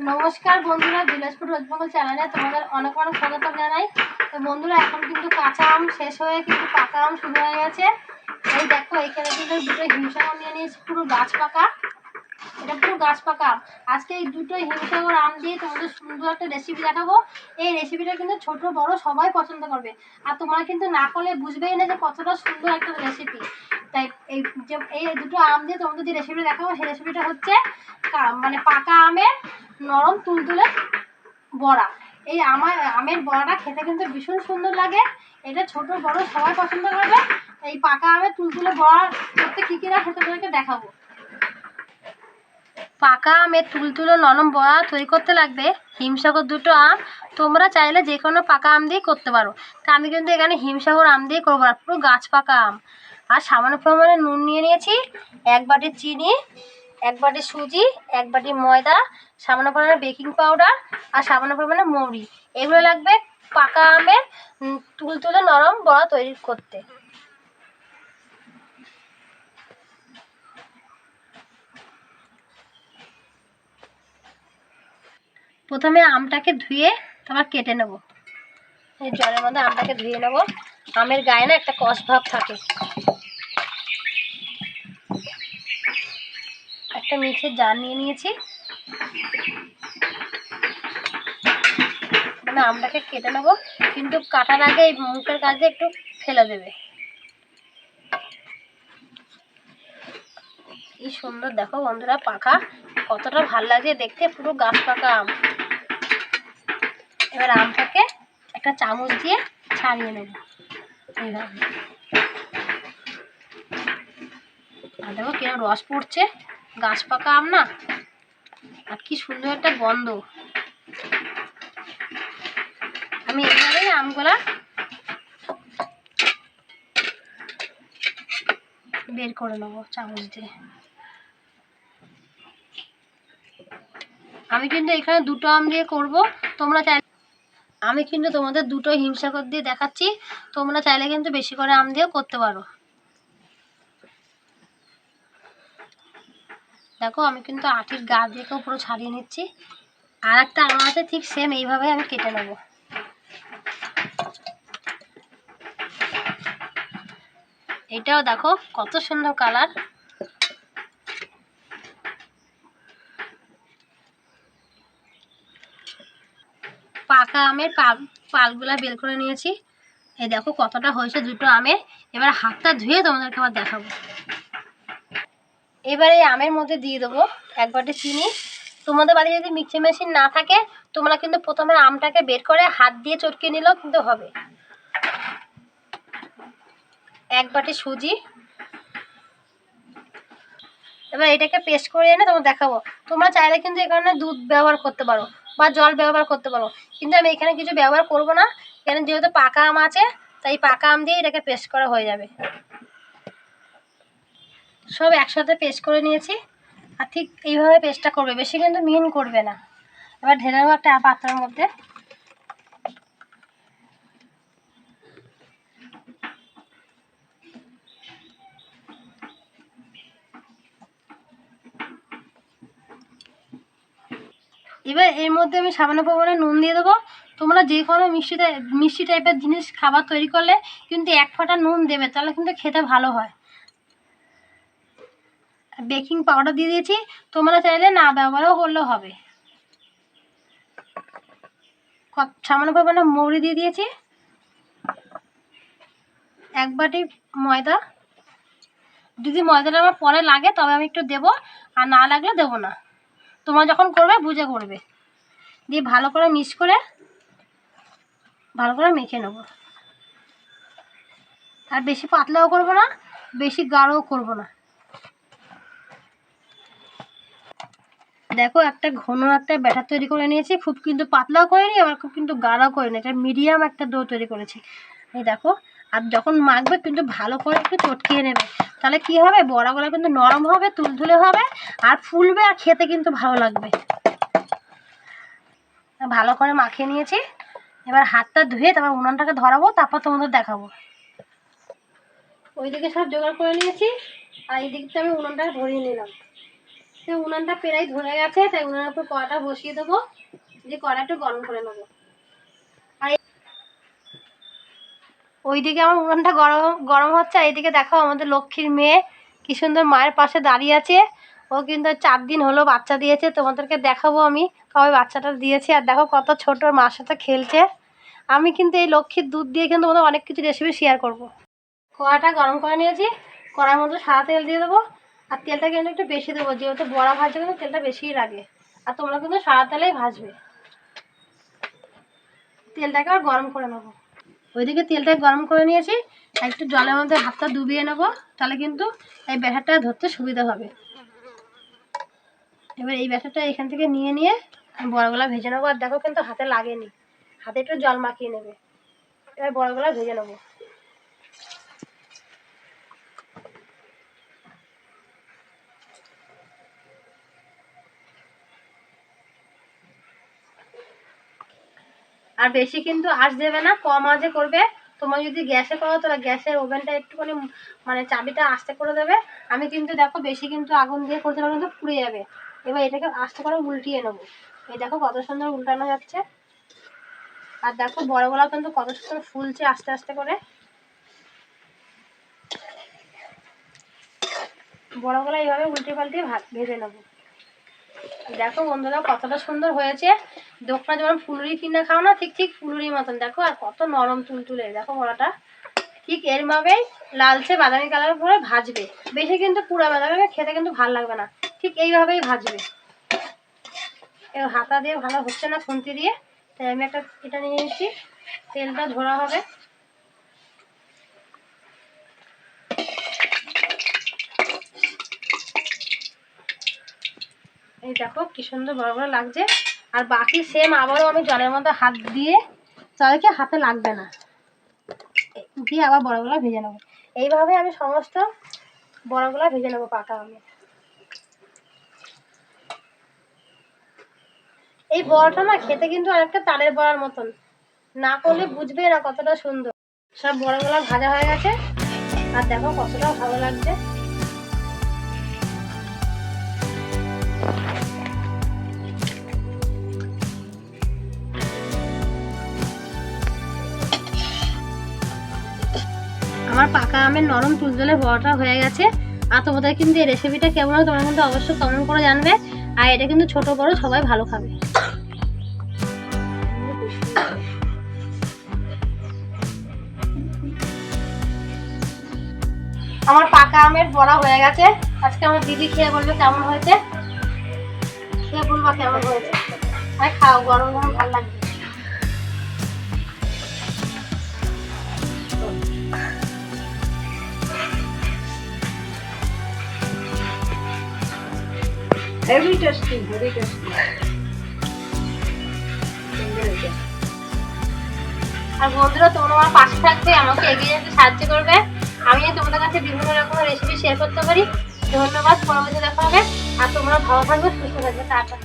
নমস্কার বন্ধুরা, বিলাসপুর রোজমঙ্গল চ্যানেলে তোমাদের অনেক অনেক স্বাগত জানাই। তো বন্ধুরা, এখন কিন্তু কাঁচা আম শেষ হয়ে কিন্তু পাকা আম শুরু হয়ে গেছে। এই দেখো, এখানে কিন্তু দুটো হিমসাগর নিয়ে নিয়েছি, পুরো গাছ পাকা। এটা পুরো গাছ পাকা। আজকে এই দুটো হিমসাগর আম দিয়ে তোমাদের সুন্দর একটা রেসিপি দেখাবো। এই রেসিপিটা কিন্তু ছোট বড় সবাই পছন্দ করবে, আর তোমরা কিন্তু না করলে বুঝবেই না যে কতটা সুন্দর একটা রেসিপি। তাই এই দুটো আম দিয়ে তোমাদের যে রেসিপিটা দেখাবো, সেই রেসিপিটা হচ্ছে মানে পাকা আমের নরম তুলতুলে বড়া। এই আমের বড়াটা খেতে কিন্তু ভীষণ সুন্দর লাগে। এটা ছোট বড় সবাই পছন্দ করবে। এই পাকা আমের তুলতুলে বড়া করতে কী কী রাখে তোমাদেরকে দেখাবো। পাকা আমের তুলতুলে নরম বড়া তৈরি করতে লাগবে হিমসাগর দুটো আম। তোমরা চাইলে যে কোনো পাকা আম দিয়ে করতে পারো। তা আমি কিন্তু এখানে হিমসাগর আম দিয়ে করবো, আর পুরো গাছ পাকা আম। আর সামান্য পরিমাণে নুন নিয়ে নিয়েছি, 1 বাটি চিনি, 1 বাটি সুজি, 1 বাটি ময়দা, সামান্য পরিমাণে বেকিং পাউডার আর সামান্য পরিমাণে মৌরি। এগুলো লাগবে পাকা আমের তুলতুলে নরম বড়া তৈরি করতে। প্রথমে আমটাকে ধুয়ে তারপর কেটে নেব। এই জলের মধ্যে আমটাকে ধুয়ে নেব। আমের গায়ে না একটা কষ ভাব থাকে। একটা মিক্সির জার নিয়ে নিয়েছি, মানে আমটাকে কেটে নেব, কিন্তু কাটার আগে এই মুখের কাছে একটু ফেলে দেবে। কি সুন্দর দেখো বন্ধুরা, পাকা কতটা ভাল লাগে দেখতে, পুরো গাছ পাকা আম। এবার আমটাকে একটা চামচ দিয়ে ছাড়িয়ে নেব এইভাবে। আর দেখো কিরকম রস পড়ছে, গাছ পাকা আম না, আর কি সুন্দর একটা গন্ধ। আমি এইভাবেই আমগুলা বের করে নেবো চামচ দিয়ে। আমি কিন্তু এখানে দুটো আম দিয়ে করব, তোমরা চাইলে আমি কিন্তু তোমাদের দুটো হিমসাগর দিয়ে দেখাচ্ছি, তোমরা চাইলে কিন্তু বেশি করে আম দিয়েও করতে পারো। দেখো আমি কিন্তু আটির গা দিয়েও পুরো ছাড়িয়ে নিচ্ছি। আর একটা আম আছে ঠিক সেম এইভাবে আমি কেটে নেব। এটাও দেখো কত সুন্দর কালার। পাকা আমের পালগুলা বের করে নিয়েছি। এই দেখো কতটা হয়েছে দুটো আমের। এবার হাতটা ধুয়ে তোমাদেরকে আবার দেখাবো। এবারে এই আমের মধ্যে দিয়ে দেবো 1 বাটি চিনি। তোমাদের বাড়ি যদি মিক্সি মেশিন না থাকে, তোমরা কিন্তু প্রথমে আমটাকে বের করে হাত দিয়ে চটকে নিলেও কিন্তু হবে। 1 বাটি সুজি। এবার এটাকে পেস্ট করে এনে তোমার দেখাবো। তোমরা চাইলে কিন্তু এখানে দুধ ব্যবহার করতে পারো বা জল ব্যবহার করতে পারো, কিন্তু আমি এখানে কিছু ব্যবহার করব না। এখানে যেহেতু পাকা আম আছে, তাই পাকা আম দিয়ে এটাকে পেস্ট করা হয়ে যাবে। সব একসাথে পেস্ট করে নিয়েছি, আর ঠিক এইভাবে পেস্টটা করবে, বেশি কিন্তু মিহিন করবে না। এবার ঢেলে নেবো একটা পাত্রের মধ্যে। এবার এর মধ্যে আমি সামান্য পরিমাণে নুন দিয়ে দেবো। তোমরা যে কোনো মিষ্টি টাইপের জিনিস খাবার তৈরি করলে কিন্তু 1 ফোঁটা নুন দেবে, তাহলে কিন্তু খেতে ভালো হয়। বেকিং পাউডার দিয়ে দিয়েছি, তোমরা চাইলে না ব্যবহারও করলেও হবে। সামান্য পরিমাণে মৌরি দিয়ে দিয়েছি, 1 বাটি ময়দা। যদি ময়দাটা আমার পরে লাগে তবে আমি একটু দেবো, আর না লাগলে দেবো না। তোমরা যখন করবে বুঝে করবে। দিয়ে ভালো করে মিক্স করে ভালো করে মেখে নেব। আর বেশি পাতলাও করবো না, বেশি গাঢ়ও করবো না। দেখো একটা ঘন একটা ব্যাটার তৈরি করে নিয়েছি, খুব কিন্তু পাতলাও করিনি, আবার খুব কিন্তু গাঢ়ও করিনি, এটা মিডিয়াম একটা ডো তৈরি করেছি। এই দেখো, আর যখন মাখবে কিন্তু ভালো করে একটু চটকিয়ে নেবে, তাহলে কি হবে, বড়াগুলো কিন্তু নরম হবে, তুলতুলে হবে, আর ফুলবে, আর খেতে কিন্তু ভালো লাগবে। ভালো করে মাখিয়ে নিয়েছি। এবার হাতটা ধুয়ে তারপর উনুনটাকে ধরাবো, তারপর তোমাদের দেখাবো। ওইদিকে সব জোগাড় করে নিয়েছি, আর এই দিকটা আমি উনুনটাকে ধরিয়ে নিলাম। তো উনানটা প্রায় ধরে গেছে, তাই উনানের উপর কড়াটা বসিয়ে দেবো, দিয়ে কড়া একটু গরম করে নেবো। আর ওইদিকে আমার উনানটা গরম গরম হচ্ছে, আর এইদিকে দেখো আমাদের লক্ষ্মীর মেয়ে কি সুন্দর মায়ের পাশে দাঁড়িয়ে আছে। ও কিন্তু 4 দিন হলো বাচ্চা দিয়েছে, তোমাদেরকে দেখাবো আমি কবে বাচ্চাটা দিয়েছে। আর দেখো কত ছোট, মার সাথে খেলছে। আমি কিন্তু এই লক্ষ্মীর দুধ দিয়ে কিন্তু তোমাদের অনেক কিছু রেসিপি শেয়ার করব। কড়াটা গরম করে নিয়েছি, কড়ার মধ্যে সাদা তেল দিয়ে দেবো। আর তেলটা কিন্তু একটু বেশি দেবো, যেহেতু বড়া ভাজবে কিন্তু তেলটা বেশিই লাগে। আর তোমরা কিন্তু সাদা তেলেই ভাজবে। তেলটাকে আবার গরম করে নেবো। ওইদিকে তেলটাকে গরম করে নিয়েছি, একটু জলের মধ্যে হাতটা ডুবিয়ে নেবো, তাহলে কিন্তু এই ব্যাটারটা ধরতে সুবিধা হবে। এবার এই ব্যাটারটা এখান থেকে নিয়ে বড়গুলা ভেজে নেবো। আর দেখো কিন্তু হাতে লাগেনি, হাতে একটু জল মাখিয়ে নেবে। এবার বড়গুলা ভেজে নেবো। আর বেশি কিন্তু আঁচ দেবে না, কম আঁচে করবে। তোমরা যদি গ্যাসে করো তাহলে গ্যাসের ওভেনটা একটুখানি মানে চাবিটা আস্তে করে দেবে। আমি কিন্তু দেখো বেশি কিন্তু আগুন দিয়ে করতে পারলে কিন্তু পুড়ে যাবে। এবার এটাকে আস্তে করে উল্টিয়ে নেবো। এই দেখো কত সুন্দর উল্টানো যাচ্ছে। আর দেখো বড়গুলা কিন্তু কত সুন্দর ফুলছে আস্তে আস্তে করে। বড়গুলা এইভাবে উল্টে পাল্টে ভেজে নেবো। দেখো বন্ধুরা কতটা সুন্দর হয়েছে। দোকানে যেমন ফুলুরি কিনে খাও না, ঠিক ঠিক ফুলুরির মতন দেখো। আর কত নরম তুলতুলে দেখো বড়াটা। ঠিক এরভাবেই লালচে বাদামি কালার করে ভাজবে। বেশি কিন্তু পুরা বাদামি খেতে কিন্তু ভালো লাগবে না, ঠিক এইভাবেই ভাজবে। এবার হাতা দিয়ে ভালো হচ্ছে না, খুন্তি দিয়ে, তাই আমি একটা এটা নিয়ে নিচ্ছি। তেলটা ধরা হবে। এই দেখো কি সুন্দর বড় বড় লাগছে। আর বাকি সেম আবারও আমি জলের মধ্যে হাত দিয়ে, তাদেরকে হাতে লাগবে না, দিয়ে আবার বড়গুলো ভেজে নেবো। এইভাবে আমি সমস্ত বড়গুলো ভেজে নেবো পাকা আমি। এই বড়াটা না খেতে কিন্তু অনেকটা তালের বড়ার মতন, না করলে বুঝবে না কতটা সুন্দর। সব বড়গুলো ভাজা হয়ে গেছে, আর দেখো কতটা ভালো লাগছে। আমার পাকা আমের নরম তুলতুলে বড়াটা হয়ে গেছে। আর তোমাদের কিন্তু এই রেসিপিটা কেমন হয় তোমরা কিন্তু অবশ্যই কমেন্ট করে জানবে। আর এটা কিন্তু ছোট বড় সবাই ভালো খাবে। আমার পাকা আমের বড়া হয়ে গেছে। আজকে আমার দিদি খেয়ে বলবে কেমন হয়েছে, খেয়ে বলবা কেমন হয়েছে। আর খাও, গরম গরম ভালো লাগবে। Very tasty, very tasty. আর বন্ধুরা তোমরা আমার পাশে থাকবে, আমাকে এগিয়ে যেতে সাহায্য করবে। আমি তোমাদের কাছে বিভিন্ন রকমের রেসিপি শেয়ার করতে পারি। ধন্যবাদ, পরবর্তী দেখা হবে। আর তোমরা ভালো থাকবে, সুস্থ থাকবে। টাটা।